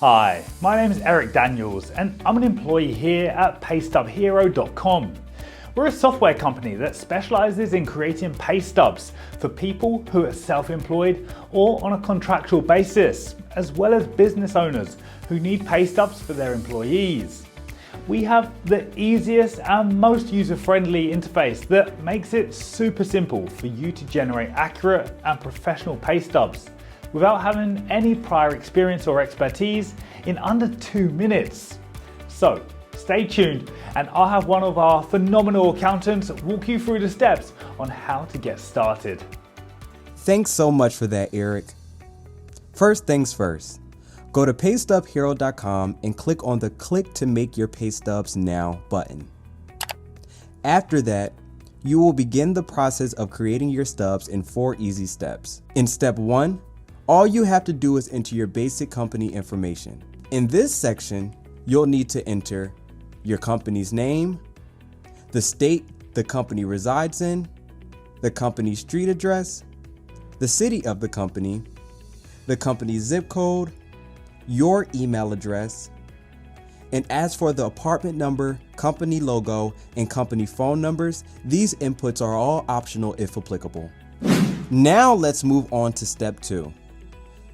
Hi, my name is Eric Daniels and I'm an employee here at PaystubHero.com. We're a software company that specializes in creating pay stubs for people who are self-employed or on a contractual basis, as well as business owners who need pay stubs for their employees. We have the easiest and most user-friendly interface that makes it super simple for you to generate accurate and professional pay stubs without having any prior experience or expertise in under 2 minutes. So stay tuned and I'll have one of our phenomenal accountants walk you through the steps on how to get started. Thanks so much for that, Eric. First things first, go to PaystubHero.com and click on the Click to Make Your Pay Stubs Now button. After that, you will begin the process of creating your stubs in 4 easy steps. In step 1, all you have to do is enter your basic company information. In this section, you'll need to enter your company's name, the state the company resides in, the company's street address, the city of the company's zip code, your email address, and as for the apartment number, company logo, and company phone numbers, these inputs are all optional if applicable. Now let's move on to step 2.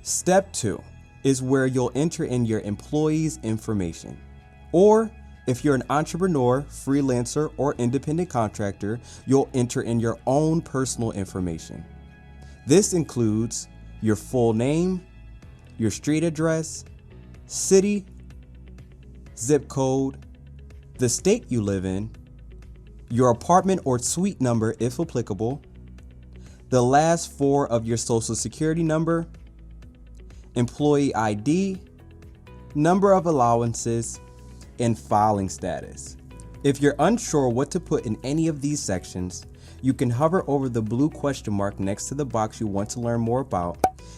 Step 2 is where you'll enter in your employee's information. Or if you're an entrepreneur, freelancer, or independent contractor, you'll enter in your own personal information. This includes your full name, your street address, city, zip code, the state you live in, your apartment or suite number if applicable, the last 4 of your social security number, employee ID, number of allowances, and filing status. If you're unsure what to put in any of these sections, you can hover over the blue question mark next to the box you want to learn more about,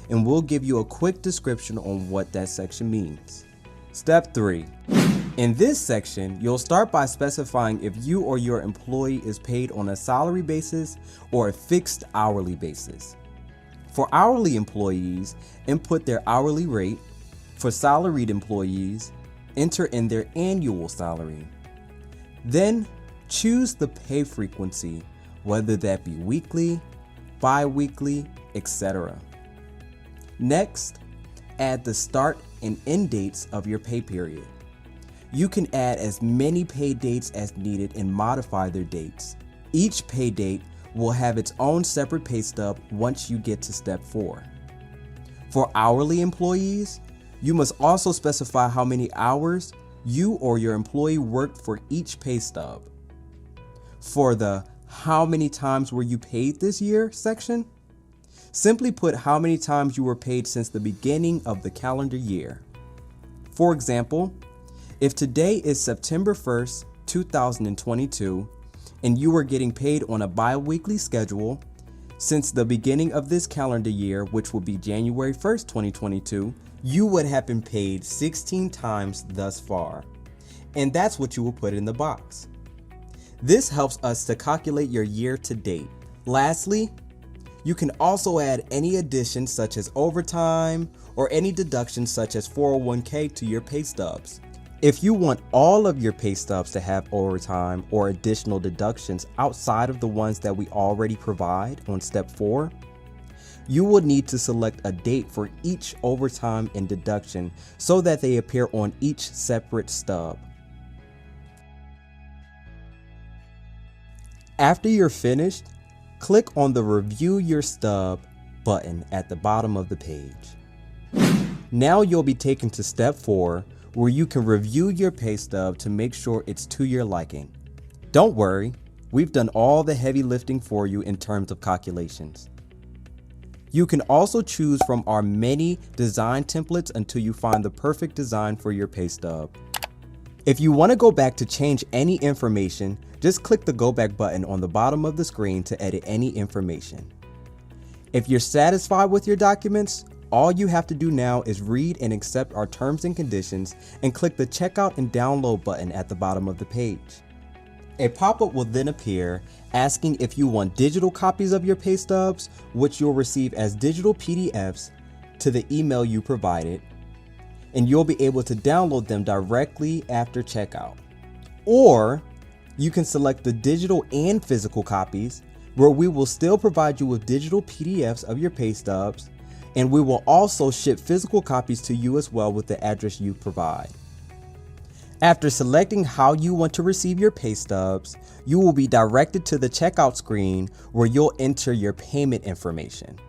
and we'll give you a quick description on what that section means. Step 3. In this section, you'll start by specifying if you or your employee is paid on a salary basis or a fixed hourly basis. For hourly employees, input their hourly rate. For salaried employees, enter in their annual salary. Then choose the pay frequency, whether that be weekly, bi-weekly, etc. Next, add the start and end dates of your pay period. You can add as many pay dates as needed and modify their dates. Each pay date will have its own separate pay stub once you get to step 4. For hourly employees, you must also specify how many hours you or your employee worked for each pay stub. For the "how many times were you paid this year" section, simply put how many times you were paid since the beginning of the calendar year. For example, if today is September 1st, 2022, and you were getting paid on a bi-weekly schedule, since the beginning of this calendar year, which will be January 1st, 2022, you would have been paid 16 times thus far. And that's what you will put in the box. This helps us to calculate your year to date. Lastly, you can also add any additions such as overtime or any deductions such as 401k to your pay stubs. If you want all of your pay stubs to have overtime or additional deductions outside of the ones that we already provide on step 4, you will need to select a date for each overtime and deduction so that they appear on each separate stub. After you're finished, click on the Review Your Stub button at the bottom of the page. Now you'll be taken to step 4, where you can review your pay stub to make sure it's to your liking. Don't worry, we've done all the heavy lifting for you in terms of calculations. You can also choose from our many design templates until you find the perfect design for your pay stub. If you want to go back to change any information, just click the Go Back button on the bottom of the screen to edit any information. If you're satisfied with your documents, all you have to do now is read and accept our terms and conditions and click the Checkout and Download button at the bottom of the page. A pop-up will then appear asking if you want digital copies of your pay stubs, which you'll receive as digital PDFs to the email you provided, and you'll be able to download them directly after checkout. Or you can select the digital and physical copies, where we will still provide you with digital PDFs of your pay stubs, and we will also ship physical copies to you as well with the address you provide. After selecting how you want to receive your pay stubs, you will be directed to the checkout screen where you'll enter your payment information.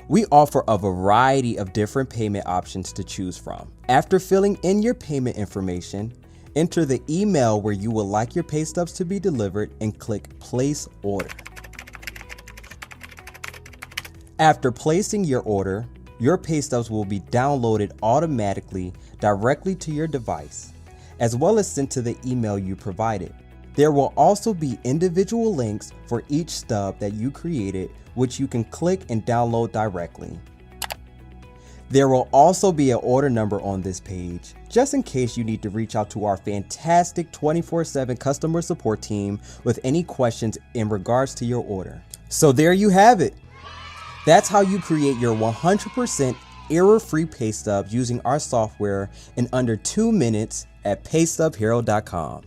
We offer a variety of different payment options to choose from. After filling in your payment information, enter the email where you would like your pay stubs to be delivered and click Place Order. After placing your order, your pay stubs will be downloaded automatically directly to your device, as well as sent to the email you provided. There will also be individual links for each stub that you created, which you can click and download directly. There will also be an order number on this page, just in case you need to reach out to our fantastic 24/7 customer support team with any questions in regards to your order. So there you have it. That's how you create your 100% error-free pay stubs using our software in under 2 minutes at PaystubHero.com.